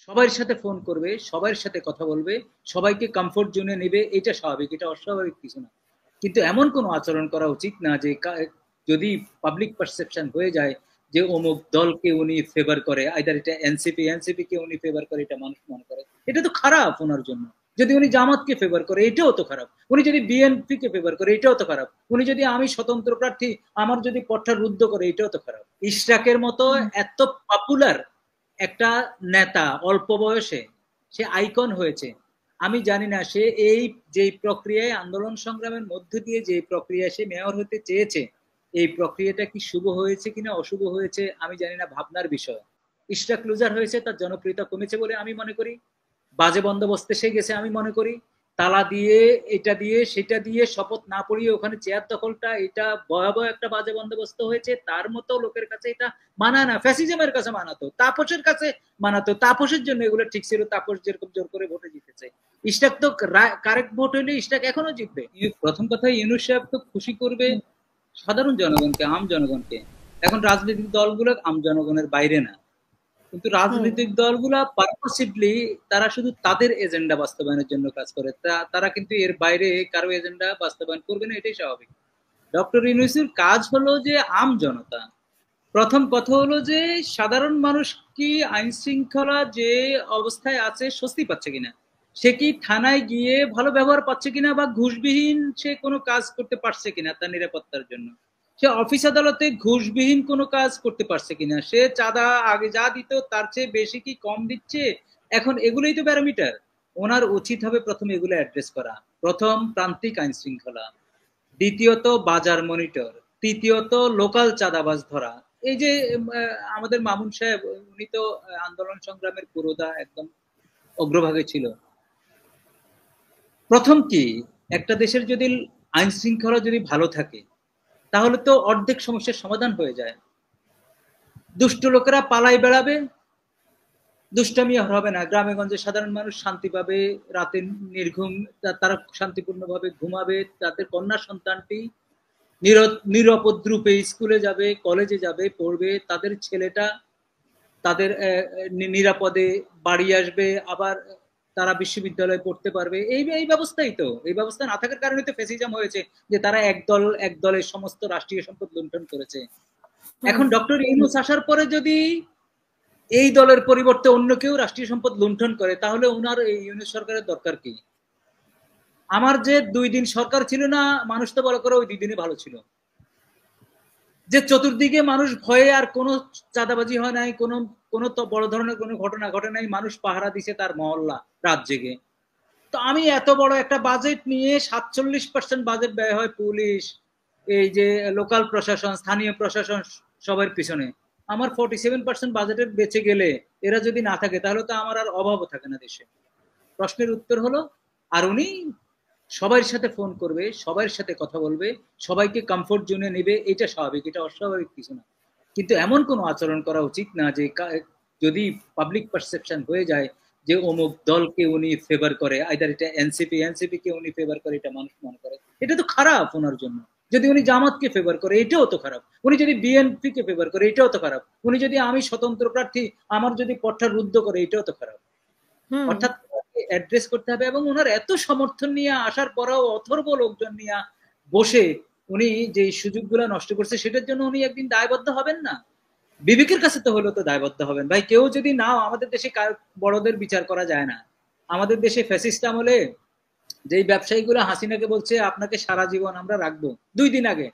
সবার সাথে ফোন করবে, সবার সাথে কথা বলবে, সবাইকে কমফোর্ট জোনে নেবে, এটা স্বাভাবিক, এটা অস্বাভাবিক কিছু না। কিন্তু এমন কোনো আচরণ করা উচিত না যে যদি পাবলিক পারসেপশন হয়ে যায় যে অমুক দলকে উনি ফেভার করে, আইদার এটা এনসিপি কে উনি ফেভার করে, এটা মানুষ মনে করে, এটা তো খারাপ ওনার জন্য। যদি উনি জামাতকে ফেভার করে, এটাও তো খারাপ। উনি যদি বিএনপি কে ফেভার করে, এটাও তো খারাপ। উনি যদি আমি স্বতন্ত্র প্রার্থী, আমার যদি পথটা রুদ্ধ করে, এটাও তো খারাপ। ইশরাকের মতো এত পপুলার একটা নেতা অল্প বয়সে সে আইকন হয়েছে। আমি জানি না সে এই যে প্রক্রিয়ায় আন্দোলন সংগ্রামের মধ্য দিয়ে যে প্রক্রিয়া সে মেয়র হতে চেয়েছে, এই প্রক্রিয়াটা কি শুভ হয়েছে কিনা অশুভ হয়েছে আমি জানি না, ভাবনার বিষয়। ইশরাক লুজার হয়েছে, তার জনপ্রিয়তা কমেছে বলে আমি মনে করি। বাজে বন্দোবস্তে সে গেছে আমি মনে করি। তালা দিয়ে, এটা দিয়ে, সেটা দিয়ে, শপথ না পড়িয়ে ওখানে চেয়ার দখলটা, এটা ভয়াবহ একটা বাজে বন্দোবস্ত হয়েছে। তার মতো লোকের কাছে এটা মানায় না। ফ্যাসিজমের কাছে মানাতো, তাপসের কাছে মানাতো, তাপসের জন্য এগুলো ঠিক ছিল। তাপস যেরকম জোর করে ভোটে জিতেছে। ইশরাক তো কারেক্ট ভোট হইলে ইশরাক এখনো জিতবে। প্রথম কথা, ইউনূস সাহেব তো খুশি করবে সাধারণ জনগণকে, আম জনগণকে। এখন রাজনৈতিক দলগুলো আম জনগণের বাইরে না, কিন্তু রাজনৈতিক দলগুলা পারপাসিভলি তারা শুধু তাদের এজেন্ডা বাস্তবায়নের জন্য কাজ করে। তারা কিন্তু এর বাইরে কারো এজেন্ডা বাস্তবায়ন করবে না, এটাই স্বাভাবিক। ডক্টর ইউনূসের কাজ হলো যে আম জনতা। প্রথম কথা হলো যে সাধারণ মানুষ কি আইন শৃঙ্খলা যে অবস্থায় আছে স্বস্তি পাচ্ছে কিনা, সে কি থানায় গিয়ে ভালো ব্যবহার পাচ্ছে কিনা, বা ঘুষবিহীন সে কোনো কাজ করতে পারছে কিনা তার নিরাপত্তার জন্য, সে অফিস আদালতে ঘুষবিহীন কোনো কাজ করতে পারছে কিনা, সে চাঁদা আগে যা দিত তার চেয়ে বেশি কি কম দিচ্ছে, এখন এগুলোই তো প্যারামিটার। ওনার উচিত হবে প্রথম এগুলো অ্যাড্রেস করা। প্রথম প্রান্তিক আইন শৃঙ্খলা, দ্বিতীয়ত বাজার মনিটর, তৃতীয়ত লোকাল চাঁদাবাজ ধরা। এই যে আমাদের মামুন সাহেব, উনি তো আন্দোলন সংগ্রামের পুরোদা একদম অগ্রভাগে ছিল। প্রথম কি, একটা দেশের যদি আইন শৃঙ্খলা যদি ভালো থাকে তাহলে তো অর্ধেক সমস্যার সমাধান হয়ে যায়। দুষ্ট লোকেরা পালাই বেড়াবে, দুষ্টামি আর হবে না, গ্রামে গঞ্জে সাধারণ মানুষ শান্তি পাবে, রাতে নির্ঘুম তারা শান্তিপূর্ণভাবে ঘুমাবে, তাদের কন্যা সন্তানটি নিরাপদ রূপে স্কুলে যাবে, কলেজে যাবে, পড়বে, তাদের ছেলেটা তাদের নিরাপদে বাড়ি আসবে, আবার তারা বিশ্ববিদ্যালয়ে পড়তে পারবে। এই ব্যবস্থাই তো, এই ব্যবস্থা না থাকার কারণে তো ফ্যাসিজম হয়েছে, যে তারা এক দলের সমস্ত রাষ্ট্রীয় সম্পদ লুণ্ঠন করেছে। এখন ডক্টর ইউনূস আসার পরে যদি এই দলের পরিবর্তে অন্য কেউ রাষ্ট্রীয় সম্পদ লুণ্ঠন করে, তাহলে ওনার এই ইউনূস সরকারের দরকার কি? আমার যে 2 দিন সরকার ছিল না, মানুষ তো বলা করে ওই 2 দিনই ভালো ছিল। যে চতুর্দিকে মানুষ ভয়ে, আর কোনো চাঁদাবাজি হয় নাই, কোনো কোনো তো বড় ধরনের কোনো ঘটনা ঘটে নাই, মানুষ পাহারা দিছে তার মহল্লা রাত জেগে। তো আমি এত বড় একটা বাজেট নিয়ে 47% বাজেট ব্যয় হয় পুলিশ, এই যে লোকাল প্রশাসন, স্থানীয় প্রশাসন, সবার পিছনে। আমার 47% বাজেটের বেঁচে গেলে, এরা যদি না থাকে তাহলে তো আমার আর অভাবও থাকে না দেশে। প্রশ্নের উত্তর হলো, আর উনি সবার সাথে ফোন করবে, সবার সাথে কথা বলবে, সবাইকে কমফোর্ট জোনে নেবে, এটা স্বাভাবিক, এটা অস্বাভাবিক কিছু না। কিন্তু এমন কোনো আচরণ করা উচিত না যে যদি পাবলিক পারসেপশন হয়ে যায় যে অমুক দলকে উনি ফেভার করে, আইদার এটা এনসিপি কে উনি ফেভার করে, এটা মানুষ মনে করে, এটা তো খারাপ ওনার জন্য। যদি উনি জামাতকে ফেভার করে, এটাও তো খারাপ। উনি যদি বিএনপি কে ফেভার করে, এটাও তো খারাপ। উনি যদি আমি স্বতন্ত্র প্রার্থী, আমার যদি পথটা রুদ্ধ করে, এটাও তো খারাপ। অর্থাৎ অ্যাড্রেস করতে হবে। এবং ওনার এত সমর্থন নিয়ে আসার পরেও অথর্ব লোকজন নিয়ে বসে উনি যে সুযোগগুলো নষ্ট করছে, সেটার জন্য উনি একদিন দায়বদ্ধ হবেন না? বিবেকের কাছে তো হলো তো দায়বদ্ধ হবেন ভাই। কেউ যদি নাও, আমাদের দেশে বড়দের বিচার করা যায় না। আমাদের দেশে ফ্যাসিস্ট আমলে যেই ব্যবসায়ীগুলো হাসিনাকে বলছে আপনাকে সারা জীবন আমরা রাখবো 2 দিন আগে,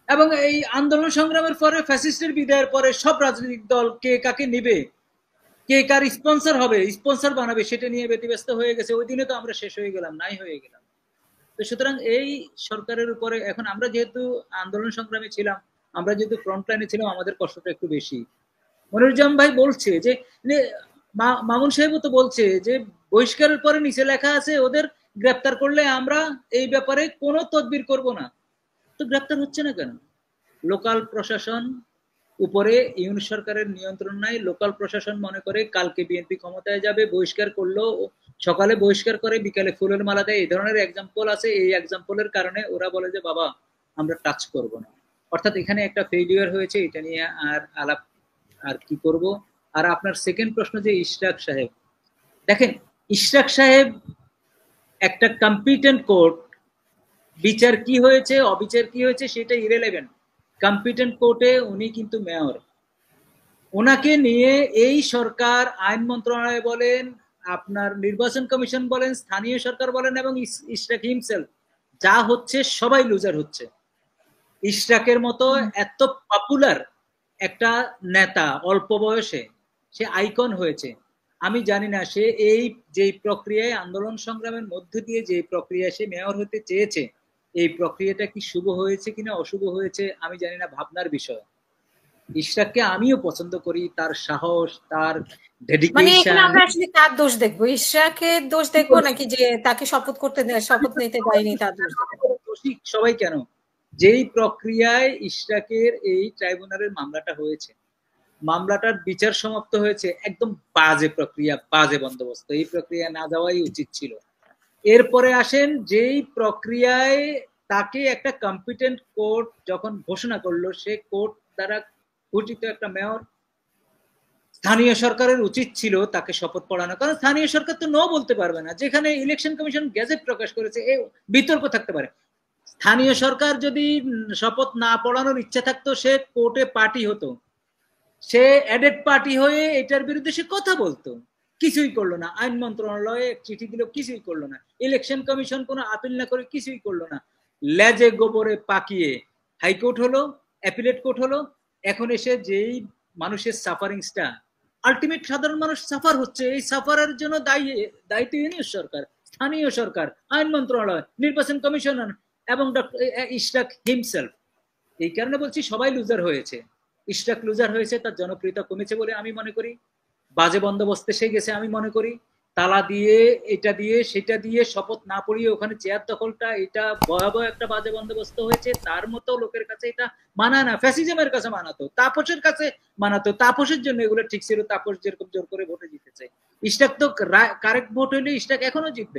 এবং এই আন্দোলন সংগ্রামের পরে ফ্যাসিস্টের বিদায়ের পরে সব রাজনৈতিক দল কে কাকে নিবে, কে কার স্পন্সর হবে, স্পন্সর বানাবে, সেটা নিয়ে ব্যতিব্যস্ত হয়ে গেছে। ওই দিনে তো আমরা শেষ হয়ে গেলাম, নাই হয়ে গেলাম। তো সুতরাং এই সরকারের উপরে এখন, আমরা যেহেতু আন্দোলন সংগ্রামে ছিলাম, আমরা যেহেতু ফ্রন্ট লাইনে ছিলাম, আমাদের কষ্টটা একটু বেশি। মনিরুজ্জামান ভাই বলছে যে মামুন সাহেবও তো বলছে যে বহিষ্কারের পরে নিচে লেখা আছে ওদের গ্রেপ্তার করলে আমরা এই ব্যাপারে কোনো তদবির করব না। তো গ্রেপ্তার হচ্ছে না কেন? লোকাল প্রশাসন উপরে ইউনিট সরকারের নিয়ন্ত্রণ নাই। লোকাল প্রশাসন মনে করে কালকে বিএনপি ক্ষমতায় যাবে, বহিষ্কার করলো, সকালে বহিষ্কার করে বিকালে ফুলের মালা দেয়। এই ধরনের এক্সাম্পল আছে। এই এক্সাম্পলের কারণে ওরা বলে যে বাবা আমরা টাচ করব না। অর্থাৎ এখানে একটা ফেইলিওর হয়েছে, এটা নিয়ে আর আলাপ আর কি করব। আর আপনার সেকেন্ড প্রশ্ন যে ইশরাক সাহেব, দেখেন ইশরাক সাহেব একটা কম্পিটেন্ট কোর্ট, বিচার কি হয়েছে অবিচার কি হয়েছে সেটা ইরেলেভেন্ট। কম্পিটেন্ট কোর্টে উনি কিন্তু মেয়র, ওনাকে নিয়ে এই সরকার, আইন মন্ত্রণালয় বলেন, আপনার নির্বাচন কমিশন বলেন, স্থানীয় সরকার বলেন, এবং ইশরাক হিমসেলফ, যা হচ্ছে সবাই লুজার হচ্ছে। ইশরাকের মতো এত পপুলার একটা নেতা অল্প বয়সে সে আইকন হয়েছে। আমি জানি না সে এই যে প্রক্রিয়ায় আন্দোলন সংগ্রামের মধ্য দিয়ে যে প্রক্রিয়া সে মেয়র হতে চেয়েছে, এই প্রক্রিয়াটা কি শুভ হয়েছে কিনা অশুভ হয়েছে আমি জানি না, ভাবনার বিষয়। ইশরাককে আমিও পছন্দ করি, তার সাহস, তার মানে এখানে ডেডিকেশন। আমরা আসলে কার দোষ দেখবো? ইশরাকের দোষ দেখবো নাকি যে তাকে শপথ নিতে দেয়নি তার দোষ দেখবো? দোষী সবাই কেন? যেই প্রক্রিয়ায় ইশরাকের এই ট্রাইব্যুনালের মামলাটা হয়েছে, মামলাটার বিচার সমাপ্ত হয়েছে, একদম বাজে প্রক্রিয়া, বাজে বন্দোবস্ত, এই প্রক্রিয়া না যাওয়াই উচিত ছিল। এরপরে আসেন যেই প্রক্রিয়ায় তাকে একটা কম্পিটেন্ট কোর্ট যখন ঘোষণা করলো, সে কোর্ট দ্বারা ঘোষিত একটা মেয়র, স্থানীয় সরকারের উচিত ছিল তাকে শপথ পড়ানো, কারণ স্থানীয় সরকার তো নো বলতে পারবে না। যেখানে ইলেকশন কমিশন গ্যাজেট প্রকাশ করেছে, এই বিতর্ক থাকতে পারে। স্থানীয় সরকার যদি শপথ না পড়ানোর ইচ্ছা থাকতো, সে কোর্টে পার্টি হতো, সে অ্যাডেড পার্টি হয়ে এটার বিরুদ্ধে সে কথা বলতো, কিছুই করলো না। আইন মন্ত্রণালয়ে চিঠি দিল, কিছুই করলো না। ইলেকশন কমিশন কোনো আপিল না করে কিছুই করলো না। লেজে গোবরে পাকিয়ে হাইকোর্ট হলো, অ্যাপিলেট কোর্ট হলো, এখন এসে যেই মানুষের সাফারিংসটা, আলটিমেট সাধারণ মানুষ সাফার হচ্ছে, এই সাফারের জন্য দায়িত্ব ইউনিয়ন সরকার, স্থানীয় সরকার, আইন মন্ত্রণালয়, নির্বাচন কমিশনার এবং ডক্টর ইশরাক হিমসেলফ। এই কারণে বলছি সবাই লুজার হয়েছে। ইশরাক লুজার হয়েছে, তার জনপ্রিয়তা কমেছে বলে আমি মনে করি। বাজে বন্দোবস্তে সে গেছে আমি মনে করি। তালা দিয়ে, এটা দিয়ে, সেটা দিয়ে, শপথ না পড়িয়ে ওখানে চেয়ার দখলটা, এটা ভয়াবহ একটা বাজে বন্দোবস্ত হয়েছে। তার মতো লোকের কাছে এটা মানায় না। ফ্যাসিজমের কাছে মানাতো, তাপসের কাছে মানাতো, তাপসের জন্য এগুলো ঠিক ছিল। তাপস যেরকম জোর করে ভোটে জিতেছে। ইশরাক তো কারেক্ট ভোট হইলে ইশরাক এখনো জিতবে।